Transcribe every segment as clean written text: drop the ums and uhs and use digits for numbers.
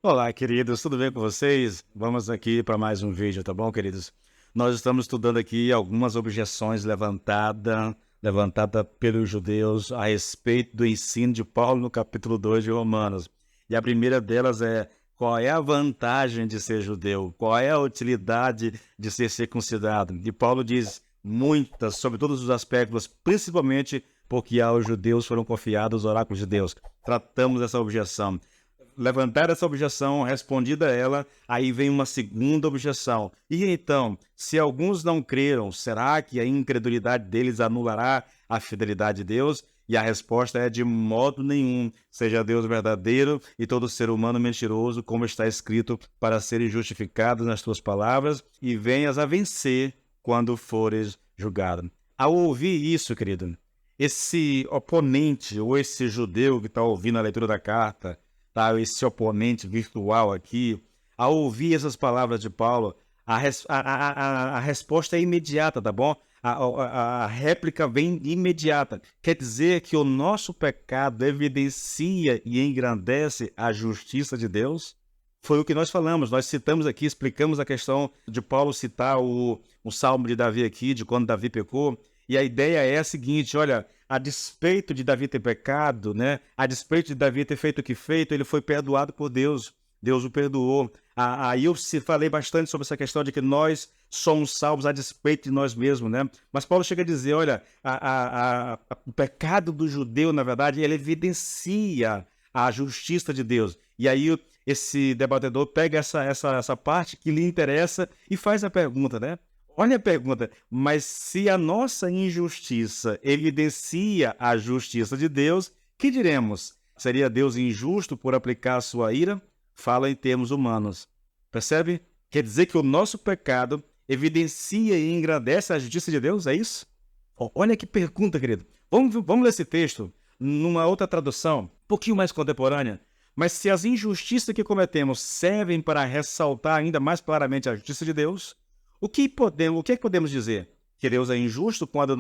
Olá, queridos, tudo bem com vocês? Vamos aqui para mais um vídeo, tá bom, queridos? Nós estamos estudando aqui algumas objeções levantada pelos judeus a respeito do ensino de Paulo no capítulo 2 de Romanos. E a primeira delas é: qual é a vantagem de ser judeu? Qual é a utilidade de ser circuncidado? E Paulo diz muitas, sobre todos os aspectos, principalmente porque aos judeus foram confiados os oráculos de Deus. Tratamos essa objeção. Levantar essa objeção, respondida ela, aí vem uma segunda objeção. E então, se alguns não creram, será que a incredulidade deles anulará a fidelidade de Deus? E a resposta é: de modo nenhum. Seja Deus verdadeiro e todo ser humano mentiroso, como está escrito, para serem justificados nas tuas palavras e venhas a vencer quando fores julgado. Ao ouvir isso, querido, esse oponente ou esse judeu que está ouvindo a leitura da carta, tá, esse oponente virtual aqui, ao ouvir essas palavras de Paulo, a resposta é imediata, tá bom? A réplica vem imediata. Quer dizer que o nosso pecado evidencia e engrandece a justiça de Deus? Foi o que nós falamos, nós citamos aqui, explicamos a questão de Paulo citar o Salmo de Davi aqui, de quando Davi pecou, e a ideia é a seguinte: olha, a despeito de Davi ter pecado, né? A despeito de Davi ter feito o que feito, ele foi perdoado por Deus. Deus o perdoou. Aí eu falei bastante sobre essa questão de que nós somos salvos a despeito de nós mesmos, né? Mas Paulo chega a dizer, olha, o pecado do judeu, na verdade, ele evidencia a justiça de Deus. E aí esse debatedor pega essa parte que lhe interessa e faz a pergunta, né? Olha a pergunta: mas se a nossa injustiça evidencia a justiça de Deus, que diremos? Seria Deus injusto por aplicar a sua ira? Fala em termos humanos. Percebe? Quer dizer que o nosso pecado evidencia e engrandece a justiça de Deus? É isso? Olha que pergunta, querido. Vamos ler esse texto numa outra tradução, um pouquinho mais contemporânea. Mas se as injustiças que cometemos servem para ressaltar ainda mais claramente a justiça de Deus, o que é que podemos dizer? Que Deus é injusto quando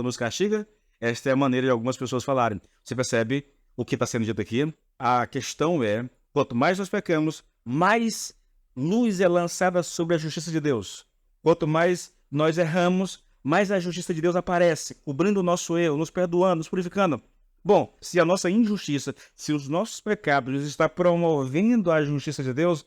nos castiga? Esta é a maneira de algumas pessoas falarem. Você percebe o que está sendo dito aqui? A questão é: quanto mais nós pecamos, mais luz é lançada sobre a justiça de Deus. Quanto mais nós erramos, mais a justiça de Deus aparece, cobrindo o nosso erro, nos perdoando, nos purificando. Bom, se a nossa injustiça, se os nossos pecados estão promovendo a justiça de Deus,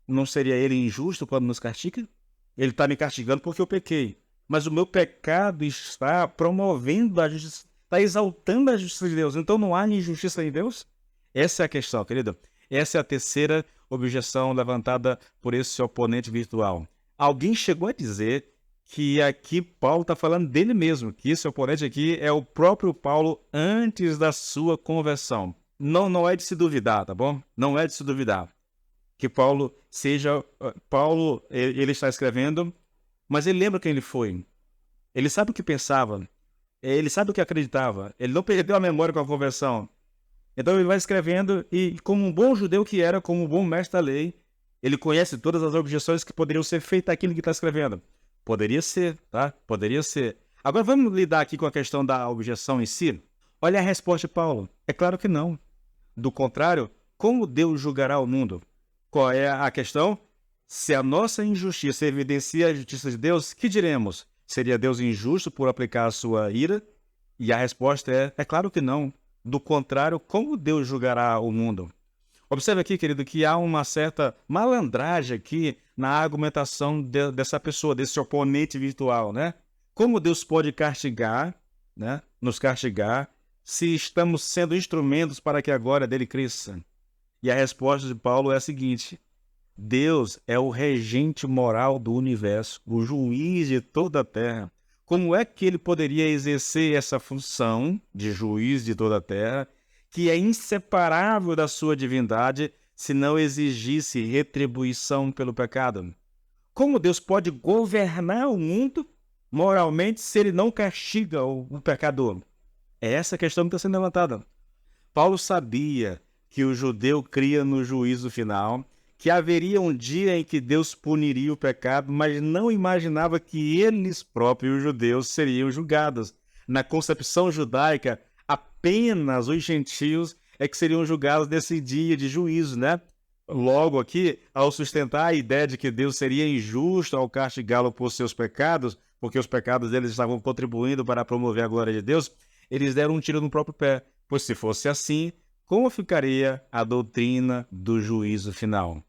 não seria ele injusto quando nos castiga? Ele está me castigando porque eu pequei. Mas o meu pecado está promovendo a justiça, está exaltando a justiça de Deus. Então não há injustiça em Deus? Essa é a questão, querido. Essa é a terceira objeção levantada por esse oponente virtual. Alguém chegou a dizer que aqui Paulo está falando dele mesmo, que esse oponente aqui é o próprio Paulo antes da sua conversão. Não é de se duvidar, tá bom? Não é de se duvidar que Paulo seja... Paulo, ele está escrevendo, mas ele lembra quem ele foi. Ele sabe o que pensava. Ele sabe o que acreditava. Ele não perdeu a memória com a conversão. Então ele vai escrevendo e, como um bom judeu que era, como um bom mestre da lei, ele conhece todas as objeções que poderiam ser feitas àquilo que está escrevendo. Poderia ser, tá? Poderia ser. Agora vamos lidar aqui com a questão da objeção em si? Olha a resposta de Paulo. É claro que não. Do contrário, como Deus julgará o mundo? Qual é a questão? Se a nossa injustiça evidencia a justiça de Deus, que diremos? Seria Deus injusto por aplicar a sua ira? E a resposta é claro que não. Do contrário, como Deus julgará o mundo? Observe aqui, querido, que há uma certa malandragem aqui na argumentação dessa pessoa, desse oponente virtual, né? Como Deus pode castigar, né? Nos castigar, se estamos sendo instrumentos para que a glória dele cresça? E a resposta de Paulo é a seguinte: Deus é o regente moral do universo, o juiz de toda a terra. Como é que ele poderia exercer essa função de juiz de toda a terra, que é inseparável da sua divindade, se não exigisse retribuição pelo pecado? Como Deus pode governar o mundo moralmente se ele não castiga o pecador? É essa a questão que está sendo levantada. Paulo sabia que o judeu cria no juízo final, que haveria um dia em que Deus puniria o pecado, mas não imaginava que eles próprios, os judeus, seriam julgados. Na concepção judaica, apenas os gentios é que seriam julgados nesse dia de juízo, né? Logo aqui, ao sustentar a ideia de que Deus seria injusto ao castigá-lo por seus pecados, porque os pecados deles estavam contribuindo para promover a glória de Deus, eles deram um tiro no próprio pé. Pois se fosse assim, como ficaria a doutrina do juízo final?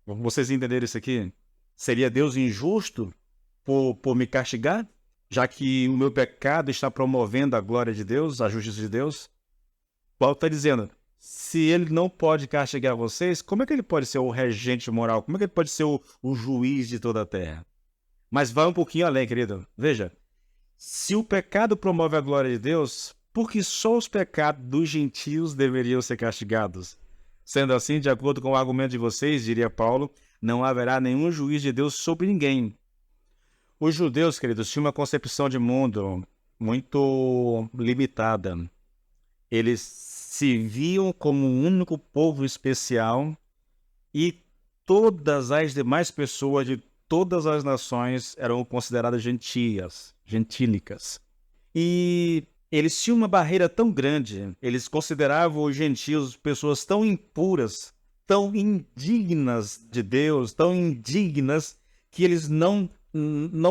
Vocês entenderam isso aqui? Seria Deus injusto por me castigar? Já que o meu pecado está promovendo a glória de Deus, a justiça de Deus? Paulo está dizendo, se ele não pode castigar vocês, como é que ele pode ser o regente moral? Como é que ele pode ser o juiz de toda a terra? Mas vai um pouquinho além, querido. Veja, se o pecado promove a glória de Deus, por que só os pecados dos gentios deveriam ser castigados? Sendo assim, de acordo com o argumento de vocês, diria Paulo, não haverá nenhum juiz de Deus sobre ninguém. Os judeus, queridos, tinham uma concepção de mundo muito limitada. Eles se viam como um único povo especial e todas as demais pessoas de todas as nações eram consideradas gentílicas. E eles tinham uma barreira tão grande, eles consideravam os gentios pessoas tão impuras, tão indignas de Deus, tão indignas, que eles não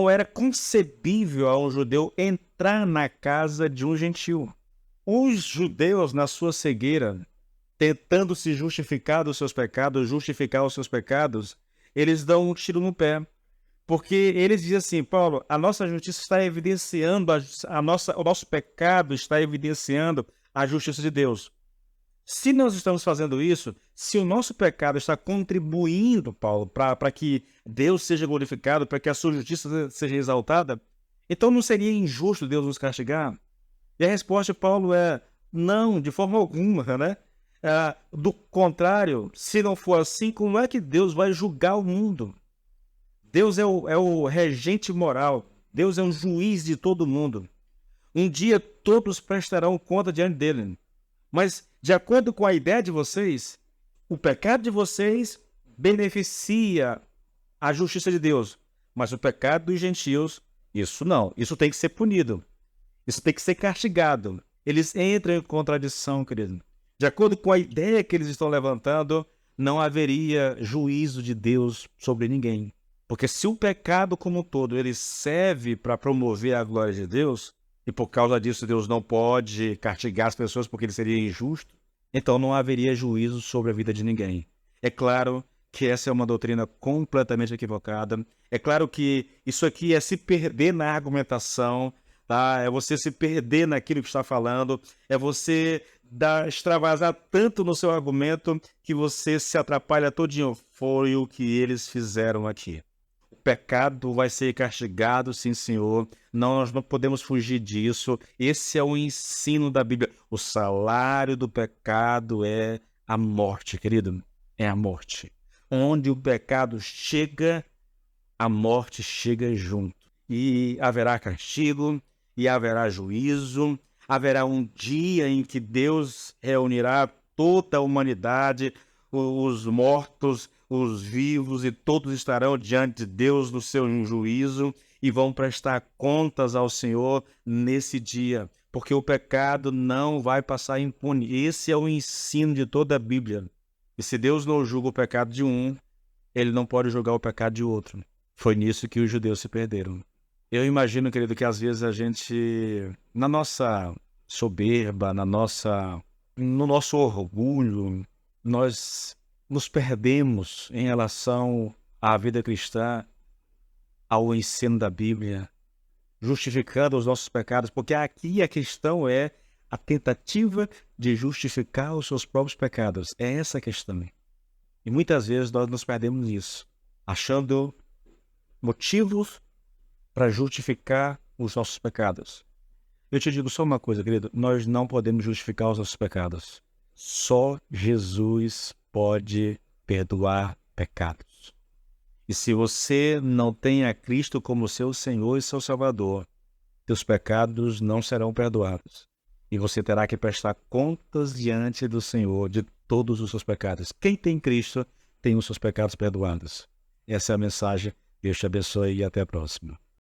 era concebível a um judeu entrar na casa de um gentio. Os judeus, na sua cegueira, tentando se justificar dos seus pecados, justificar os seus pecados, eles dão um tiro no pé. Porque eles dizem assim, Paulo, a nossa justiça está evidenciando, o nosso pecado está evidenciando a justiça de Deus. Se nós estamos fazendo isso, se o nosso pecado está contribuindo, Paulo, para que Deus seja glorificado, para que a sua justiça seja exaltada, então não seria injusto Deus nos castigar? E a resposta de Paulo é não, de forma alguma, né? Do contrário, se não for assim, como é que Deus vai julgar o mundo? Deus é o regente moral, Deus é o juiz de todo mundo. Um dia todos prestarão conta diante dele. Mas, de acordo com a ideia de vocês, o pecado de vocês beneficia a justiça de Deus. Mas o pecado dos gentios, isso não. Isso tem que ser punido. Isso tem que ser castigado. Eles entram em contradição, querido. De acordo com a ideia que eles estão levantando, não haveria juízo de Deus sobre ninguém. Porque se o pecado como um todo ele serve para promover a glória de Deus, e por causa disso Deus não pode castigar as pessoas porque ele seria injusto, então não haveria juízo sobre a vida de ninguém. É claro que essa é uma doutrina completamente equivocada. É claro que isso aqui é se perder na argumentação, tá? É você se perder naquilo que está falando, é você extravasar tanto no seu argumento que você se atrapalha todinho. Foi o que eles fizeram aqui. O pecado vai ser castigado, sim, senhor. Nós não podemos fugir disso. Esse é o ensino da Bíblia. O salário do pecado é a morte, querido. É a morte. Onde o pecado chega, a morte chega junto. E haverá castigo, e haverá juízo. Haverá um dia em que Deus reunirá toda a humanidade, os mortos, os vivos, e todos estarão diante de Deus no seu juízo e vão prestar contas ao Senhor nesse dia, porque o pecado não vai passar impune. Esse é o ensino de toda a Bíblia. E se Deus não julga o pecado de um, ele não pode julgar o pecado de outro. Foi nisso que os judeus se perderam. Eu imagino, querido, que às vezes a gente, na nossa soberba, no nosso orgulho, nós nos perdemos em relação à vida cristã, ao ensino da Bíblia, justificando os nossos pecados, porque aqui a questão é a tentativa de justificar os seus próprios pecados. É essa a questão. E muitas vezes nós nos perdemos nisso, achando motivos para justificar os nossos pecados. Eu te digo só uma coisa, querido, nós não podemos justificar os nossos pecados. Só Jesus pode perdoar pecados. E se você não tem a Cristo como seu Senhor e seu Salvador, teus pecados não serão perdoados. E você terá que prestar contas diante do Senhor de todos os seus pecados. Quem tem Cristo tem os seus pecados perdoados. Essa é a mensagem. Deus te abençoe e até a próxima.